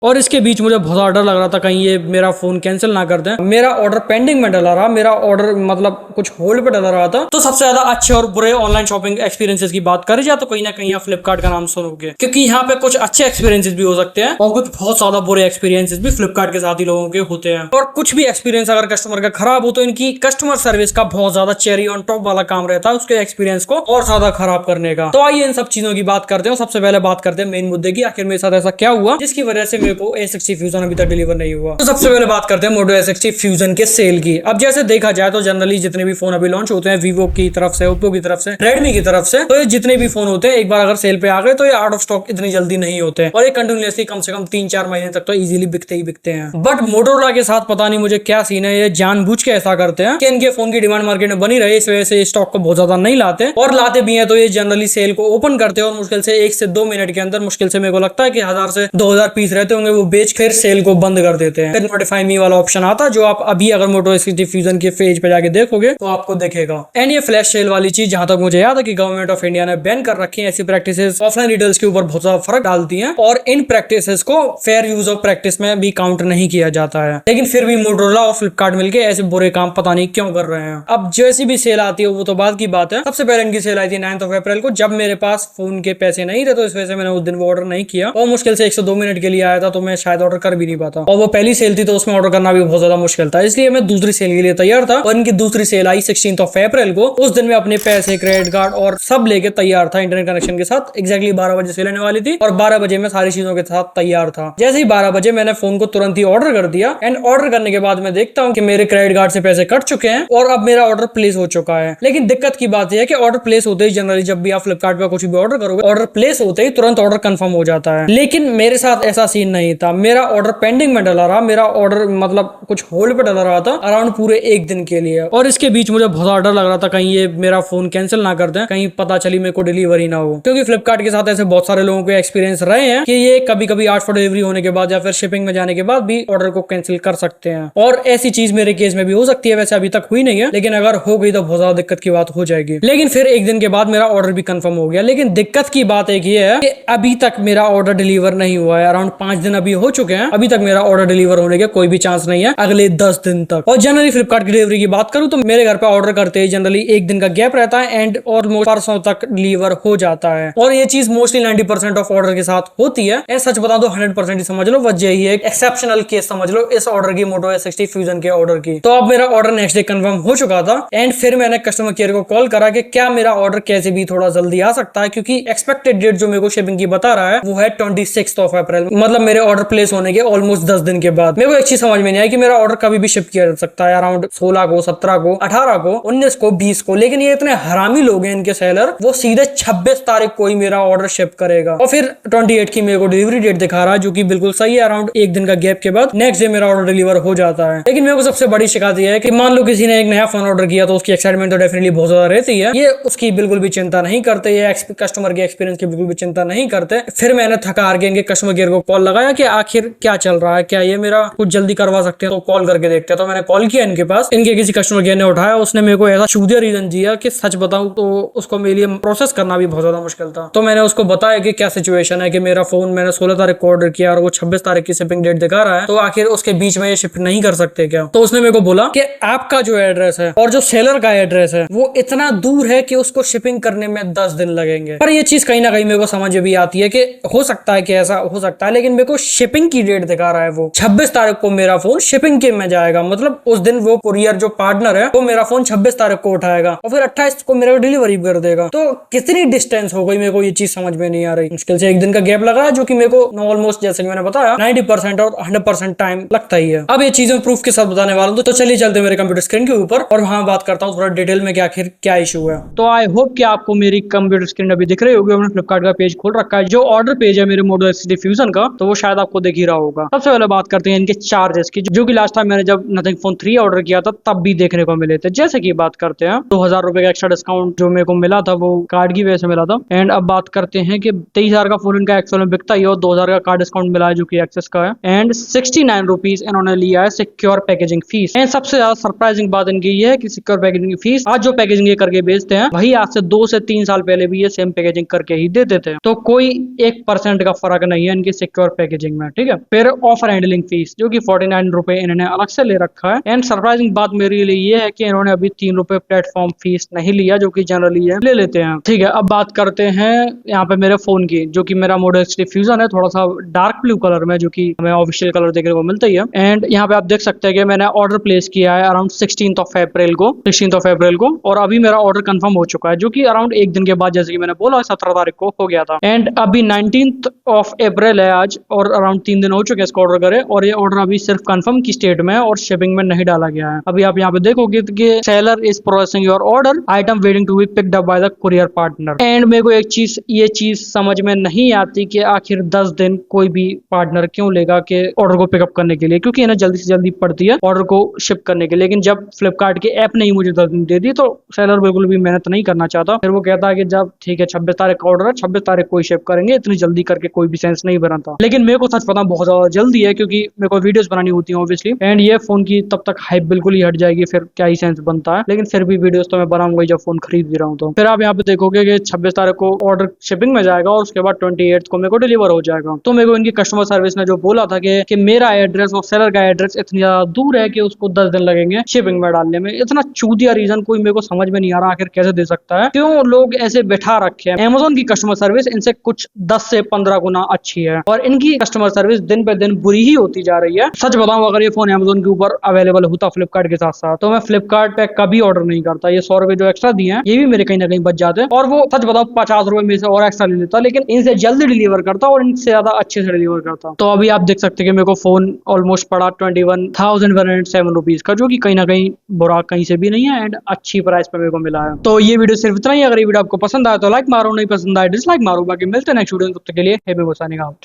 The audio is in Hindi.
और इसके बीच मुझे बहुत डर लग रहा था कहीं ये मेरा फोन कैंसिल ना कर दें। मेरा ऑर्डर पेंडिंग में डला रहा, मेरा ऑर्डर मतलब कुछ होल्ड पे डला रहा था। तो सबसे ज्यादा अच्छे और बुरे ऑनलाइन शॉपिंग एक्सपीरियंसेस की बात करी जाए तो कहीं ना कहीं आप फ्लिपकार्ट का नाम सुनोगे, क्योंकि यहाँ पे कुछ अच्छे एक्सपीरियंसेस भी हो सकते हैं और कुछ बहुत ज्यादा बुरे एक्सपीरियंसेस भी फ्लिपकार्ट के साथ ही लोगों के होते हैं। और कुछ भी एक्सपीरियंस अगर कस्टमर का खराब हो तो इनकी कस्टमर सर्विस का बहुत ज्यादा चेरी ऑन टॉप वाला काम रहता है उसके एक्सपीरियंस को और ज्यादा खराब करने का। तो आइए इन सब चीजों की बात करते हैं। सबसे पहले बात करते हैं मेन मुद्दे की, आखिर मेरे साथ ऐसा क्या हुआ जिसकी वजह से मेरे को A60 फ्यूजन अभी तक डिलीवर नहीं हुआ। तो सबसे पहले बात करते हैं मोटो A60 फ्यूजन के सेल की। अब जैसे देखा जाए तो जनरली जितने भी फोन अभी लॉन्च होते हैं वीवो की तरफ से, ओप्पो की तरफ से, रेडमी की तरफ से, तो ये जितने भी फोन होते हैं एक बार अगर सेल पे आ गए तो ये आउट ऑफ स्टॉक इतनी जल्दी नहीं होते और ये कंटिन्यूअसली कम से कम 3-4 महीने तक तो इजीली बिकते ही बिकते हैं। बट मोटोरोला के साथ पता नहीं मुझे क्या सीन है, ये जानबूझ के ऐसा करते हैं कि इनके फोन की डिमांड मार्केट में बनी रहे, इस वजह से स्टॉक को बहुत ज्यादा नहीं लाते, और लाते भी हैं तो ये जनरली सेल को ओपन करते हैं और मुश्किल से 1 से 2 मिनट के अंदर, मुश्किल से मेरे को लगता है कि 1000 से 2000 पीस रहते होंगे, वो बेच फिर सेल को बंद कर देते हैं। फिर नोटिफाई मी वाला ऑप्शन आता है जो आप अभी अगर मोटो A60 फ्यूजन के पेज पे जाके देखोगे तो आपको दिखेगा। एंड ये फ्लैश सेल वाली चीज जहां तक मुझे याद है कि गवर्नमेंट ऑफ इंडिया ने बैन कर रखी है, ऐसी प्रैक्टिसेस ऑफलाइन रिटेलर्स के ऊपर बहुत ज्यादा फर्क डालती हैं और इन प्रैक्टिसेस को फेयर यूज ऑफ प्रैक्टिस में भी काउंट नहीं किया जाता है। लेकिन फिर भी मोटोरोला और फ्लिपकार्ट मिलके ऐसे बुरे काम पता नहीं क्यों कर रहे हैं। अब जैसी भी सेल आती है वो तो बाद की बात है। सबसे पहले इनकी सेल आई थी 9 अप्रैल को, जब मेरे पास फोन के पैसे नहीं थे तो इस वजह से मैंने उस दिन वो ऑर्डर नहीं किया और मुश्किल से 1 से 2 मिनट के लिए आया था तो मैं शायद ऑर्डर कर भी नहीं पाता, और वो पहली सेल थी तो उसमें ऑर्डर करना भी बहुत ज्यादा मुश्किल था, इसलिए मैं दूसरी सेल के लिए तैयार था। और इनकी दूसरी सेल आई 16 अप्रैल को। उस दिन मैं अपने पैसे, क्रेडिट कार्ड और सब लेके तैयार था इंटरनेट कनेक्शन के साथ। एग्जैक्टली 12 बजे सेल आने वाली थी और 12 बजे मैं सारी चीजों के साथ तैयार था। जैसे ही 12 बजे मैंने फोन को तुरंत ही ऑर्डर कर दिया एंड ऑर्डर करने के बाद मैं देखता हूँ कि मेरे क्रेडिट कार्ड से पैसे कट चुके हैं और अब मेरा ऑर्डर प्लेस हो चुका है। लेकिन दिक्कत की बात यह है कि ऑर्डर प्लेस होते ही, जनरली जब भी आप फ्लिपकार्ट पर कुछ भी ऑर्डर करोगे, ऑर्डर प्लेस होते ही तुरंत ऑर्डर कंफर्म हो जाता है। लेकिन मेरे साथ ऐसा सीन नहीं था, मेरा ऑर्डर पेंडिंग में डला रहा, मेरा ऑर्डर मतलब कुछ होल्ड पे डला रहा था अराउंड पूरे 1 दिन के लिए। और इसके बीच मुझे बहुत डर लग रहा था कहीं ये मेरा फोन कैंसिल ना कर दें, कहीं पता चली मेरे को डिलीवरी ना हो, क्योंकि फ्लिपकार्ट के साथ ऐसे बहुत सारे लोगों के एक्सपीरियंस रहे हैं कि ये कभी कभी आर्ट फॉर डिलीवरी होने के बाद या फिर शिपिंग में जाने के बाद भी ऑर्डर को कैंसिल कर सकते हैं। और ऐसी चीज मेरे केस में भी हो सकती है, वैसे अभी तक हुई नहीं है, लेकिन अगर हो गई तो बहुत ज्यादा दिक्कत की बात हो जाएगी। लेकिन फिर 1 दिन के बाद मेरा ऑर्डर भी कंफर्म हो गया। लेकिन दिक्कत की बात एक ये है कि अभी तक मेरा ऑर्डर डिलीवर नहीं हुआ है। अराउंड 5 दिन अभी हो चुके हैं, अभी तक मेरा ऑर्डर डिलीवर होने के कोई भी चांस नहीं है अगले 10 दिन तक। और जनरली फ्लिपकार्ट की डिलीवरी की बात करूं तो मेरे घर पे ऑर्डर करते ही जनरली 1 दिन का गैप रहता है एंड ऑलमोस्ट परसों तक डिलीवर हो जाता है। और ये चीज मोस्टली 90% ऑफ ऑर्डर के साथ होती है। एंड सच बता दो 100% ही समझ लो, वजह यही है, एक्सेप्शनल केस समझ लो इस ऑर्डर की, मोटो A60 फ्यूजन के ऑर्डर की। तो अब मेरा ऑर्डर नेक्स्ट डे कंफर्म हो चुका था एंड फिर मैंने कस्टमर केयर को कॉल करा कि क्या मेरा ऑर्डर कैसे भी थोड़ा जल्दी आ सकता है, क्योंकि एक्सपेक्टेड डेट जो मेरे को शिपिंग की बता रहा है वो है 26 अप्रैल, मतलब मेरे ऑर्डर प्लेस होने के ऑलमोस्ट 10 दिन के बाद। मेरे को एक चीज समझ में नहीं आई कि मेरा ऑर्डर कभी भी शिप किया जा सकता है, अराउंड 16 को, 17 को, 18 को, 19 को, 20 को, लेकिन ये इतने हरामी लोग हैं इनके सेलर, वो सीधे 26 तारीख को ही मेरा ऑर्डर शिप करेगा और फिर 28 की मेरे को डिलीवरी डेट दिखा रहा है, जो कि बिल्कुल सही है। अराउंड 1 दिन का गैप के बाद नेक्स्ट डे मेरा ऑर्डर डिलीवर हो जाता है। लेकिन मेरे को सबसे बड़ी शिकायत यह है कि मान लो किसी ने एक नया फोन ऑर्डर किया तो उसकी एक्साइटमेंट तो डेफिनेटली बहुत ज्यादा रहती है, ये उसकी बिल्कुल भी चिंता नहीं करते, ये कस्टमर के एक्सपीरियंस की बिल्कुल भी चिंता नहीं करते। फिर मैंने थका हार के इनके कस्टमर केयर को कॉल लगाया कि आखिर क्या चल रहा है, क्या ये मेरा कुछ जल्दी करवा सकते हैं, तो कॉल करके देखते हैं। तो मैंने कॉल किया इनके पास, इनके किसी कस्टमर केयर ने उठाया, उसने मेरे को ऐसा चूदिया रीजन दिया कि सच बताऊं तो उसको मेरे लिए प्रोसेस करना भी बहुत ज्यादा मुश्किल था। तो मैंने उसको बताया कि क्या सिचुएशन है, कि मेरा फोन मैंने 16 तारीख को ऑर्डर किया और वो 26 तारीख की शिपिंग डेट दिखा रहा है, तो आखिर उसके बीच में ये शिप नहीं कर सकते क्या। तो उसने मेरे को बोला कि आपका जो एड्रेस है और जो सेलर का एड्रेस है वो इतना दूर है कि उसको शिपिंग करने में 10 दिन लगेंगे। पर ये चीज कहीं ना कहीं मेरे को समझ भी आती है कि हो सकता है कि ऐसा हो सकता है, लेकिन मेरे को शिपिंग की डेट दिखा रहा है वो 26 तारीख को मेरा फोन शिपिंग के में जाएगा, मतलब उस दिन वो कुरियर जो पार्टनर है वो मेरा फोन 26 तारीख को उठाएगा और फिर 28 को मेरे को डिलीवरी कर देगा। तो कितनी डिस्टेंस हो गई, मेरे को ये चीज समझ में नहीं आ रही। मुश्किल से 1 दिन का गैप लगा है, जो कि मेरे को ऑलमोस्ट, जैसे मैंने बताया, 90% और 100% टाइम लगता ही है। अब ये चीजें प्रूफ के साथ बताने वाला हूं, तो चलिए चलते मेरे कंप्यूटर स्क्रीन के ऊपर और वहां बात करता हूँ थोड़ा डिटेल में कि आखिर क्या इशू है। तो आई होप कि आपको मेरी कंप्यूटर स्क्रीन अभी दिख रही होगी। मैंने फ्लिपकार्ट का पेज खोल रखा है, जो ऑर्डर पेज है मेरे मोटो A60 फ्यूजन का, तो वो शायद आपको दिख ही रहा होगा। सबसे पहले बात करते हैं इनके चार्जेस की, जो कि लास्ट टाइम मैंने जब नथिंग फोन 3 ऑर्डर किया था तब भी देखने को मिले थे। जैसे कि बात करते हैं 2000 रुपए का एक्स्ट्रा डिस्काउंट जो मेरे को मिला था, वो कार्ड की वजह से मिला था। एंड अब बात करते हैं कि 23,000 का फोन इनका एक्चुअल में बिकता ही और 2000 का कार्ड डिस्काउंट मिला है जो कि एक्सेस का है। एंड 69 रुपीज इन्होंने लिया है सिक्योर पैकेजिंग फीस। एंड सबसे ज्यादा सरप्राइजिंग बात इनकी ये है कि सिक्योर पैकेजिंग फीस आज जो पैकेजिंग ये करके बेचते हैं वही आज से 2 से 3 साल पहले भी ये सेम पैकेजिंग करके ही देते थे। तो कोई 1% का फर्क नहीं है इनकी सिक्योर पैकेजिंग पैकेजिंग में, ठीक है। फिर ऑफर हैंडलिंग फीस जो कि 49 रुपए इन्होंने अलग से ले रखा है। एंड सरप्राइजिंग बात मेरे लिए ये है कि इन्होंने अभी 3 रुपए प्लेटफॉर्म फीस नहीं लिया, जो कि जनरली है ले लेते हैं, ठीक है। अब बात करते हैं यहाँ पे मेरे फोन की, जो कि मेरा Moto X3 फ्यूजन है, थोड़ा सा डार्क ब्लू कलर में, जो कि हमें ऑफिशियल कलर देखने को मिलता ही है। एंड यहाँ पे आप देख सकते हैं कि मैंने ऑर्डर प्लेस किया है अराउंड 16th ऑफ अप्रैल को, और अभी मेरा ऑर्डर कंफर्म हो चुका है, जो कि अराउंड एक दिन के बाद, जैसे कि मैंने बोला, 17 तारीख को हो गया था। एंड अभी 19th ऑफ अप्रैल है आज, और अराउंड 3 दिन हो चुके हैं इसको ऑर्डर करे, और ये ऑर्डर अभी सिर्फ कंफर्म की स्टेट में है और शिपिंग में नहीं डाला गया है। अभी आप यहाँ पे देखोगे कि seller is processing your order, item waiting to be picked up by the courier partner. And मेरे को ये चीज समझ में नहीं आती कि आखिर 10 दिन कोई भी पार्टनर क्यों लेगा कि ऑर्डर को पिकअप करने के लिए, क्योंकि इन्हें जल्दी से जल्दी पड़ती है ऑर्डर को शिप करने के लिए। लेकिन जब फ्लिपकार्ट की ऐप ने ही मुझे 10 दिन दे दी, तो सेलर बिल्कुल भी मेहनत नहीं करना चाहता। फिर वो कहता है कि जब ठीक है 26 तारीख का ऑर्डर है, 26 तारीख को ही शिप करेंगे, इतनी जल्दी करके कोई भी सेंस नहीं बनता। लेकिन मेरे को सच पता बहुत ज्यादा जल्दी है, क्योंकि मेरे को वीडियोस बनानी होती है ऑब्वियसली, एंड ये फोन की तब तक हाइप बिल्कुल ही हट जाएगी, फिर क्या ही सेंस बनता है। लेकिन फिर भी वीडियोस तो मैं बनाऊंगा जब फोन खरीद भी रहा हूँ। तो फिर आप यहाँ पे देखोगे कि 26 तारीख को ऑर्डर शिपिंग में जाएगा, और उसके बाद 28 को मेरे को डिलीवर हो जाएगा। तो मेरे को इनकी कस्टमर सर्विस ने जो बोला था कि मेरा एड्रेस और सेलर का एड्रेस इतनी ज्यादा दूर है कि उसको 10 दिन लगेंगे शिपिंग में डालने में, इतना चूतिया रीजन कोई मेरे को समझ में नहीं आ रहा आखिर कैसे दे सकता है। क्यों लोग ऐसे बैठा रखे हैं। Amazon की कस्टमर सर्विस इनसे कुछ 10 से 15 गुना अच्छी है, और इनकी कस्टमर सर्विस दिन पे दिन बुरी ही होती जा रही है। सच बताऊं, अगर ये फोन Amazon के ऊपर अवेलेबल होता फ्लिपकार्ट के साथ साथ, तो मैं फ्लिपकार्ट पे कभी ऑर्डर नहीं करता। ये 100 रुपए जो एक्स्ट्रा दिए हैं, ये भी मेरे कहीं ना कहीं बच जाते हैं, और वो सच बताओ 50 रुपए में से और एक्स्ट्रा ले लेता, लेकिन इनसे जल्दी डिलीवर करता और इनसे ज्यादा अच्छे से डिलीवर करता। तो अभी आप देख सकते हैं कि मेरे को फोन ऑलमोस्ट पड़ा 21,107 रुपीज का, जो कि कहीं ना कहीं बुरा कहीं से भी नहीं है, एंड अच्छी प्राइस पे मेरे को मिला है। तो ये वीडियो सिर्फ इतना ही। अगर ये वीडियो आपको पसंद आया तो लाइक मारो, नहीं पसंद आया डिसलाइक मारो। बाकी मिलते हैं नेक्स्ट वीडियो में, तब तक के लिए हैप्पी साइनिंग आउट।